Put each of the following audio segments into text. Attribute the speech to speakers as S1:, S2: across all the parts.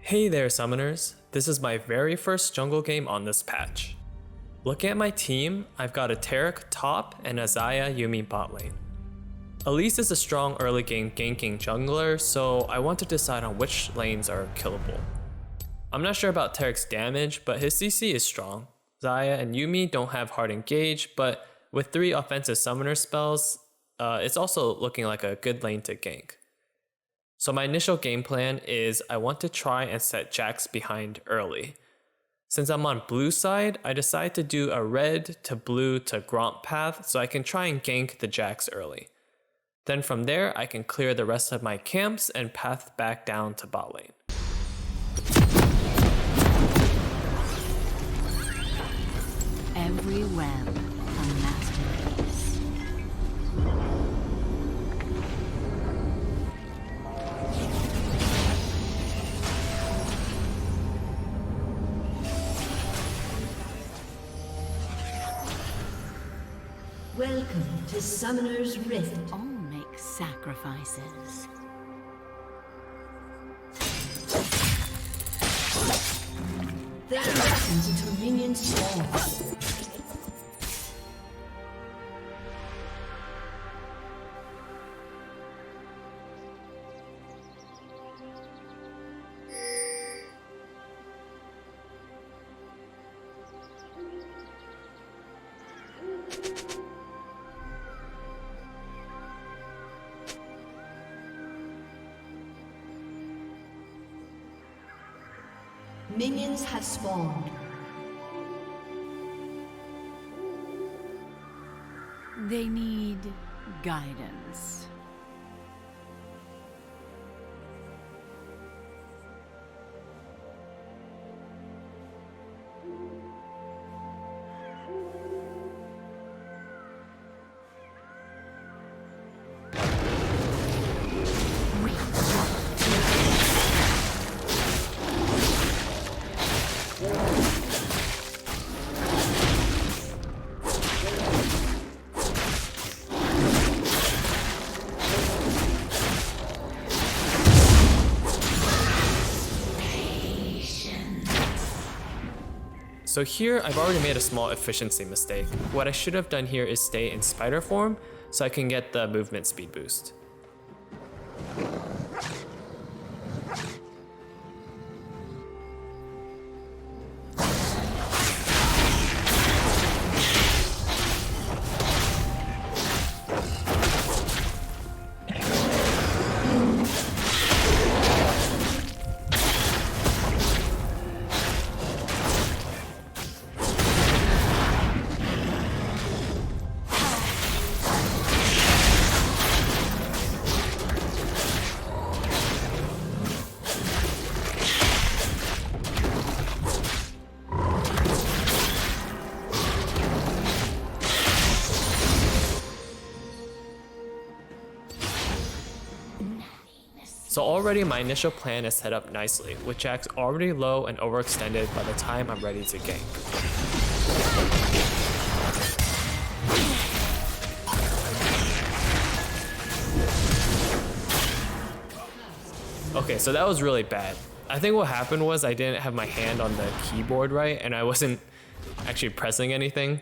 S1: Hey there summoners, this is my very first jungle game on this patch. Looking at my team, I've got a Taric top and a Xayah Yuumi bot lane. Elise is a strong early game ganking jungler, so I want to decide on which lanes are killable. I'm not sure about Taric's damage, but his CC is strong. Xayah and Yuumi don't have hard engage, but with 3 offensive summoner spells, it's also looking like a good lane to gank. So my initial game plan is I want to try and set Jax behind early. Since I'm on blue side, I decide to do a red to blue to Gromp path so I can try and gank the Jax early. Then from there, I can clear the rest of my camps and path back down to bot lane.
S2: Every web a masterpiece.
S3: Welcome to Summoner's Rift.
S2: All make sacrifices.
S3: There happens into minion swarm. Minions have spawned.
S2: They need guidance.
S1: So here, I've already made a small efficiency mistake. What I should have done here is stay in spider form so I can get the movement speed boost. So already my initial plan is set up nicely, with Jax already low and overextended by the time I'm ready to gank. Okay, so that was really bad. I think what happened was I didn't have my hand on the keyboard right and I wasn't actually pressing anything.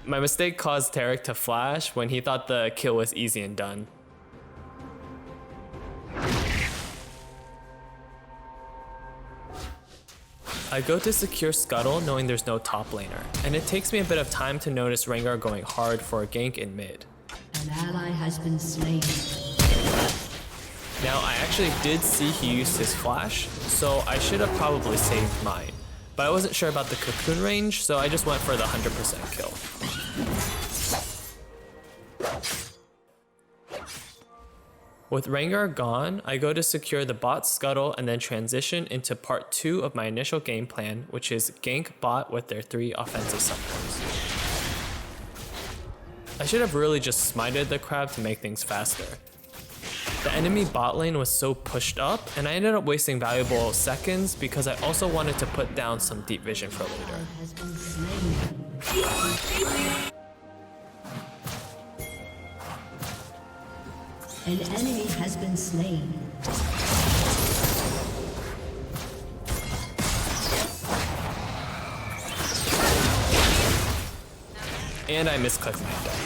S1: My mistake caused Taric to flash when he thought the kill was easy and done. I go to secure Scuttle knowing there's no top laner, and it takes me a bit of time to notice Rengar going hard for a gank in mid.
S3: An ally has been slain.
S1: Now I actually did see he used his flash, so I should have probably saved mine. But I wasn't sure about the cocoon range, so I just went for the 100% kill. With Rengar gone, I go to secure the bot Scuttle and then transition into part 2 of my initial game plan, which is gank bot with their 3 offensive summoners. I should have really just smited the crab to make things faster. The enemy bot lane was so pushed up, and I ended up wasting valuable seconds because I also wanted to put down some deep vision for later.
S3: Has been slain. An enemy has been slain.
S1: And I misclicked my deck.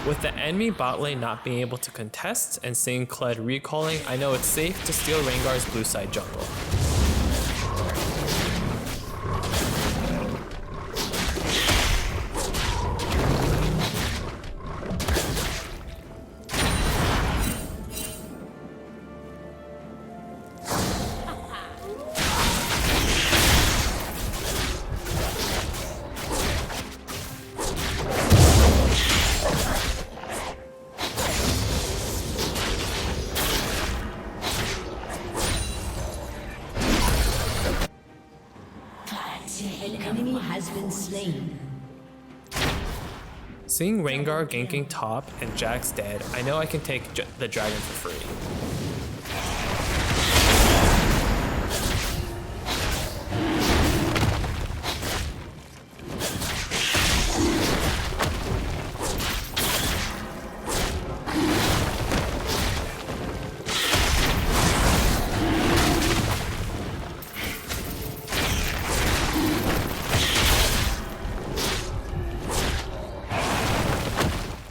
S1: With the enemy bot lane not being able to contest and seeing Kled recalling, I know it's safe to steal Rengar's blue side jungle.
S3: An enemy has been slain.
S1: Seeing Rengar ganking top and Jack's dead, I know I can take the dragon for free.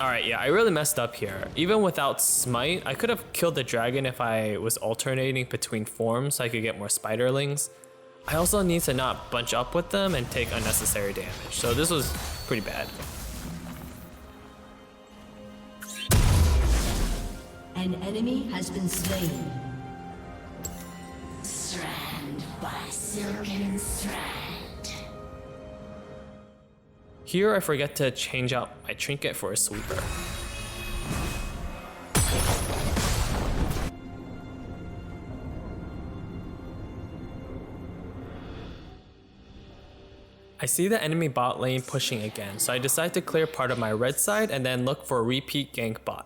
S1: Alright, yeah, I really messed up here. Even without Smite, I could have killed the dragon if I was alternating between forms so I could get more spiderlings. I also need to not bunch up with them and take unnecessary damage, so this was pretty bad.
S3: An enemy has been slain.
S2: Strand by silken strand.
S1: Here I forget to change out my trinket for a sweeper. I see the enemy bot lane pushing again, so I decide to clear part of my red side and then look for a repeat gank bot.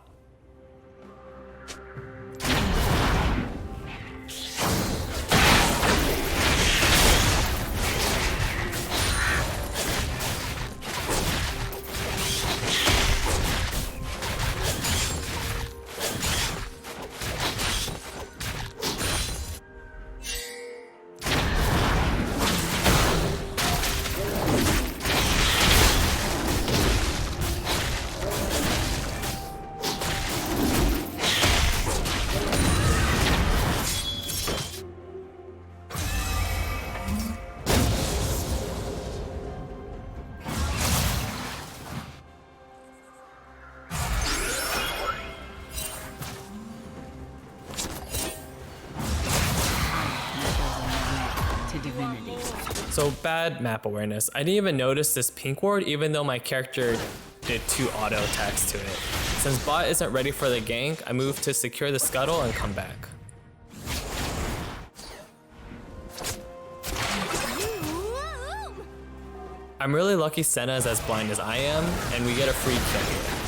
S1: So bad map awareness. I didn't even notice this pink ward even though my character did 2 auto attacks to it. Since bot isn't ready for the gank, I move to secure the scuttle and come back. I'm really lucky Senna is as blind as I am, and we get a free kill.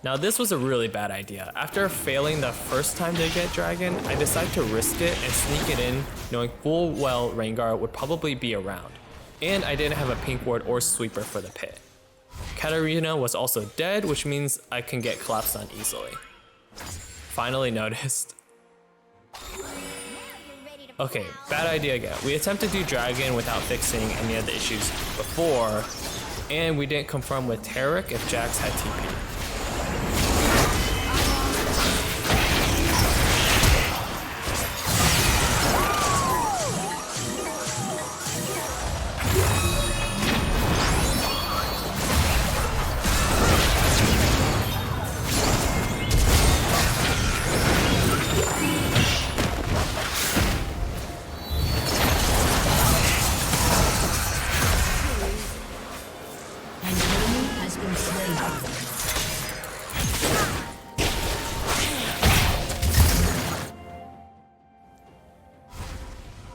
S1: Now this was a really bad idea. After failing the first time to get dragon, I decided to risk it and sneak it in, knowing full well Rengar would probably be around. And I didn't have a pink ward or sweeper for the pit. Katarina was also dead, which means I can get collapsed on easily. Finally noticed. Okay, bad idea again. We attempted to do dragon without fixing any of the issues before, and we didn't confirm with Tarek if Jax had TP.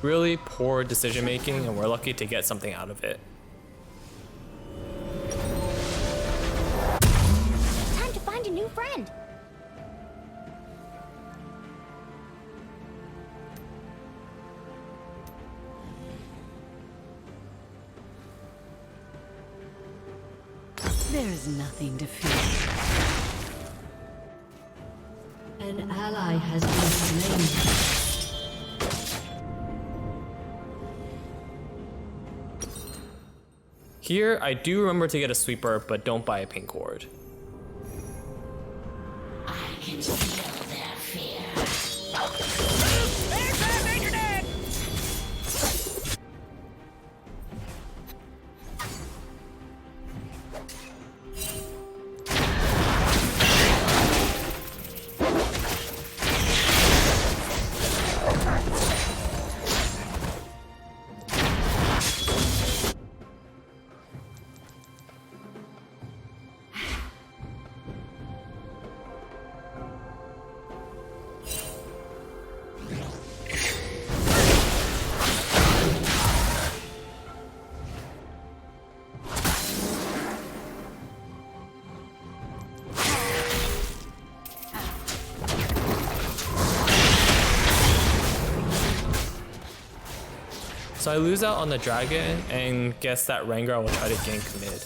S1: Really poor decision making, and we're lucky to get something out of it.
S4: Time to find a new friend.
S3: There's nothing to fear. An ally has been slain.
S1: Here, I do remember to get a sweeper, but don't buy a pink ward.
S2: I can feel their fear.
S1: So I lose out on the dragon and guess that Rengar will try to gank mid.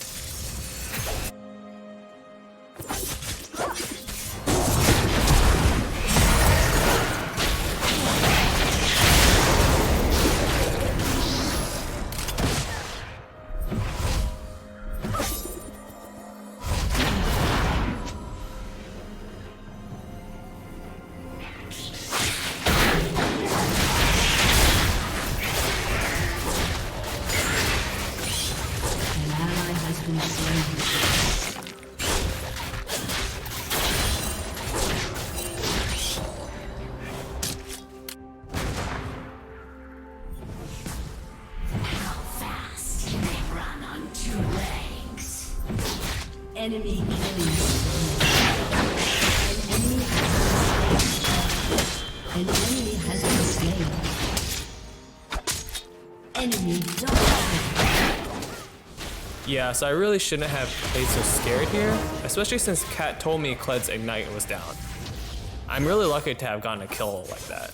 S2: How fast can they run on 2 legs?
S3: Enemy killing. An enemy has been slain. Enemy double.
S1: Yeah, so I really shouldn't have played so scared here, especially since Kat told me Kled's Ignite was down. I'm really lucky to have gotten a kill like that.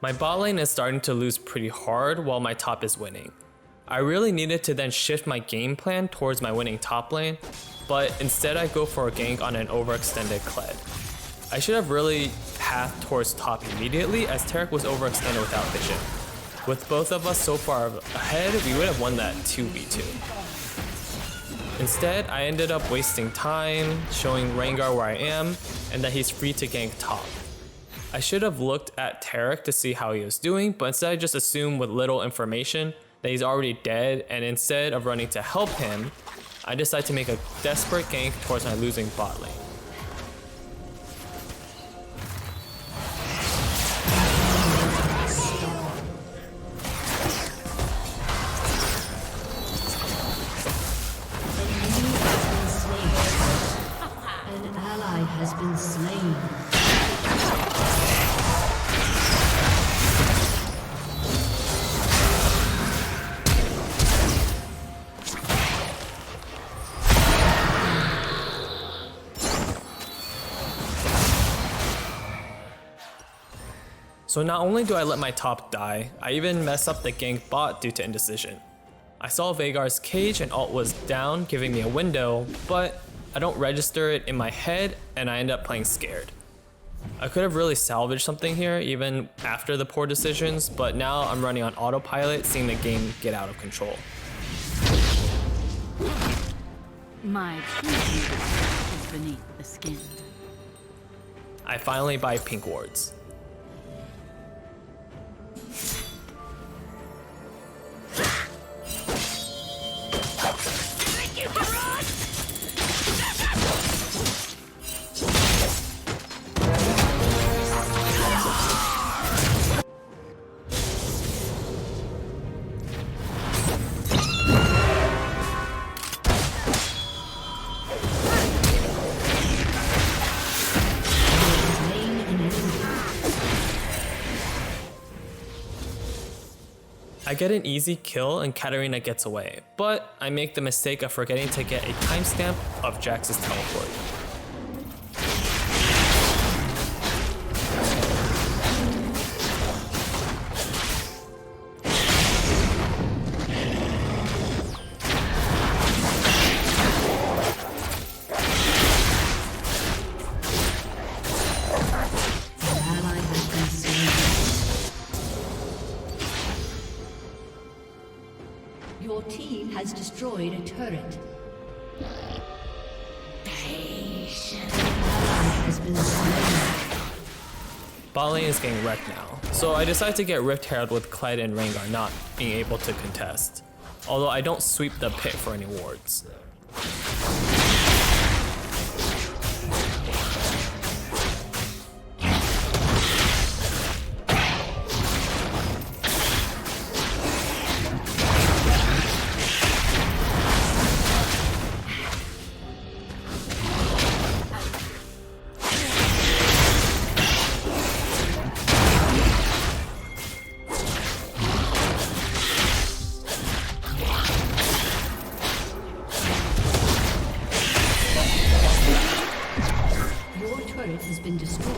S1: My bot lane is starting to lose pretty hard while my top is winning. I really needed to then shift my game plan towards my winning top lane, but instead I go for a gank on an overextended Kled. I should have really pathed towards top immediately as Taric was overextended without vision. With both of us so far ahead, we would have won that 2v2. Instead, I ended up wasting time, showing Rengar where I am, and that he's free to gank top. I should have looked at Taric to see how he was doing, but instead I just assumed with little information that he's already dead, and instead of running to help him, I decided to make a desperate gank towards my losing bot lane.
S3: An ally has been slain. So not only do I let my top die, I even mess up the gank bot due to indecision.
S1: I saw Veigar's cage and ult was down, giving me a window, but I don't register it in my head and I end up playing scared. I could have really salvaged something here even after the poor decisions, but now I'm running on autopilot, seeing the game get out of control.
S2: My true beauty is beneath the skin.
S1: I finally buy pink wards. I get an easy kill and Katarina gets away, but I make the mistake of forgetting to get a timestamp of Jax's teleport.
S3: Your team has destroyed a turret. Has been slain.
S1: Bot lane is getting wrecked now, so I decide to get Rift Herald with Clyde and Rengar not being able to contest, although I don't sweep the pit for any wards.
S3: Has been destroyed.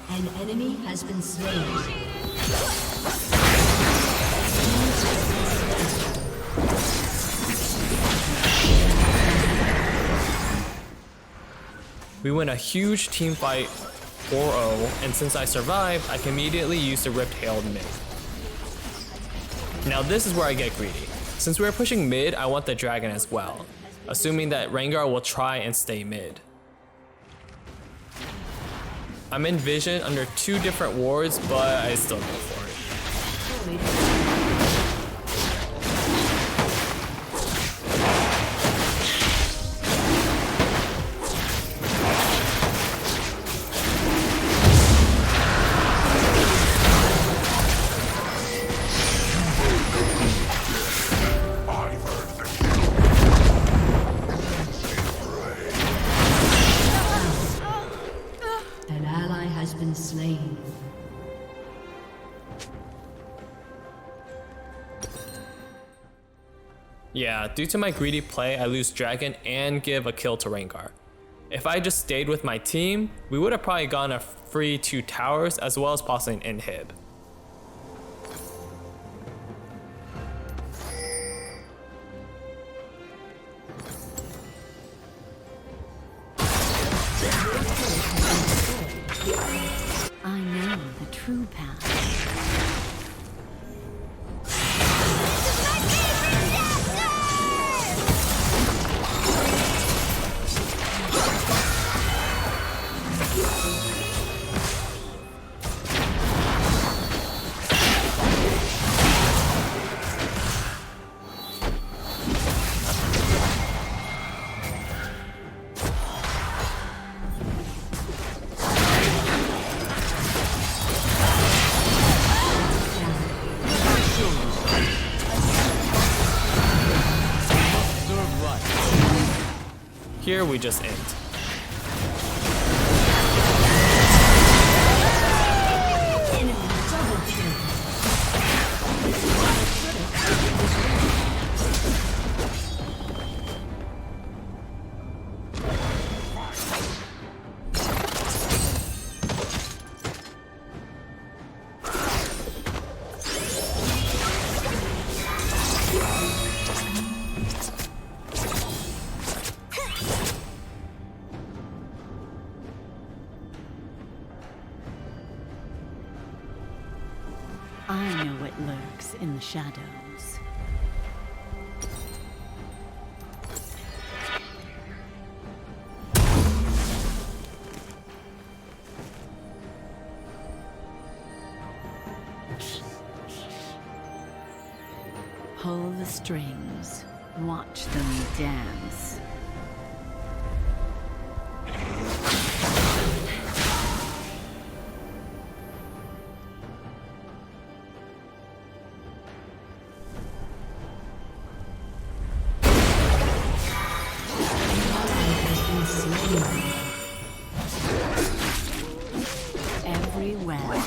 S3: An enemy has been slain.
S1: We win a huge team fight 4-0, and since I survived, I can immediately use the Rift Herald mid. Now this is where I get greedy. Since we're pushing mid, I want the dragon as well, assuming that Rengar will try and stay mid. I'm in vision under 2 different wards, but I still go for it.
S3: Been slain.
S1: Yeah, due to my greedy play, I lose dragon and give a kill to Rengar. If I just stayed with my team, we would have probably gotten a free 2 towers as well as possibly an inhib.
S2: I know the true path.
S1: Here we just int.
S2: I know what lurks in the shadows. Pull the strings, watch them dance. Everywhere.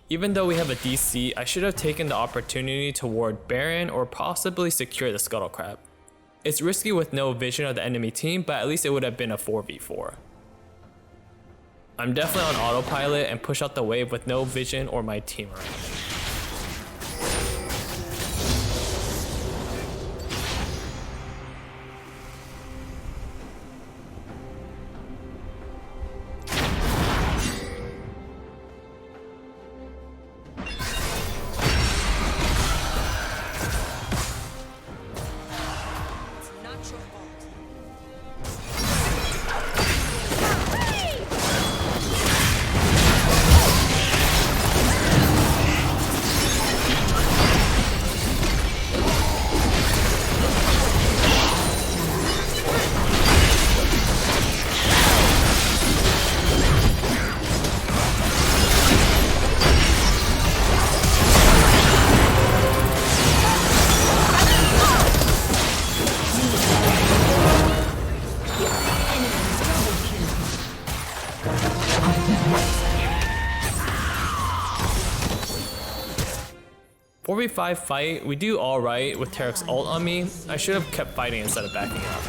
S1: Even though we have a DC, I should have taken the opportunity to ward Baron or possibly secure the Scuttle Crab. It's risky with no vision of the enemy team, but at least it would have been a 4v4. I'm definitely on autopilot and push out the wave with no vision or my team around. Four v 5 fight, we do alright with Tarek's ult on me. I should have kept fighting instead of backing up.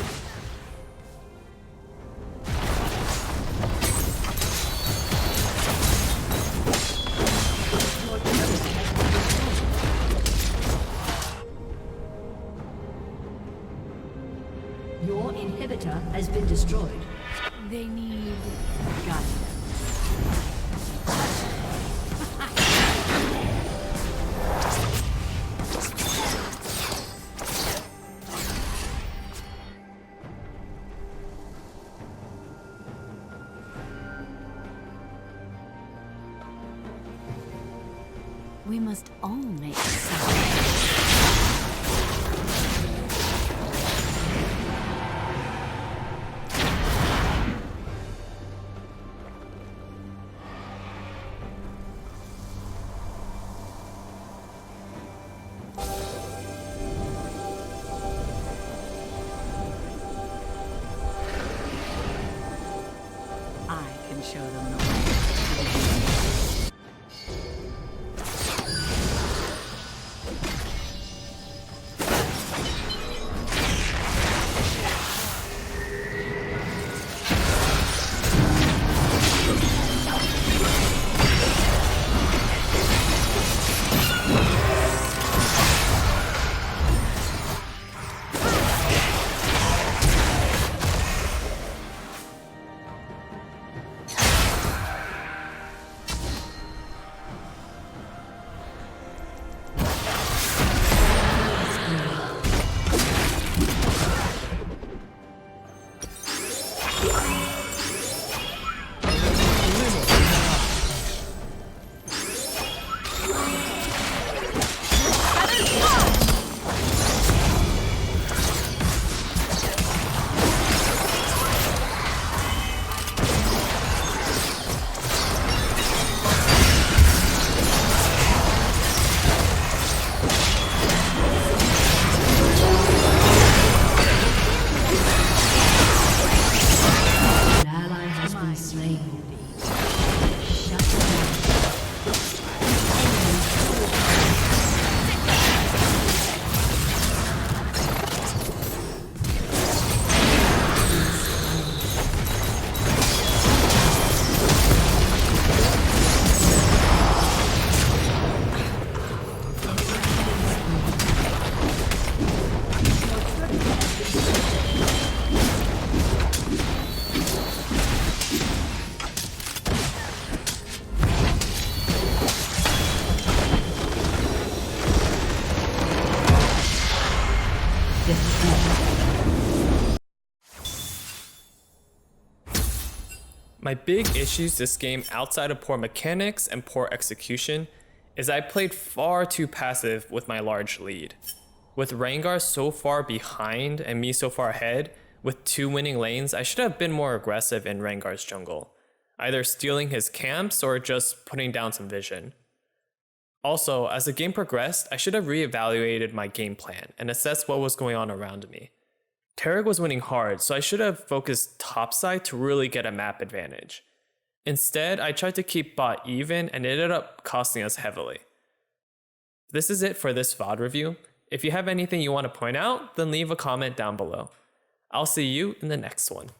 S3: Your inhibitor has been destroyed.
S2: They need guidance. We must all make sound. show them the way.
S3: An ally has been slain. Shut down.
S1: My big issues this game outside of poor mechanics and poor execution is I played far too passive with my large lead. With Rengar so far behind and me so far ahead, with 2 winning lanes, I should have been more aggressive in Rengar's jungle, either stealing his camps or just putting down some vision. Also, as the game progressed, I should have reevaluated my game plan and assessed what was going on around me. Tarek was winning hard, so I should have focused topside to really get a map advantage. Instead, I tried to keep bot even and it ended up costing us heavily. This is it for this VOD review. If you have anything you want to point out, then leave a comment down below. I'll see you in the next one.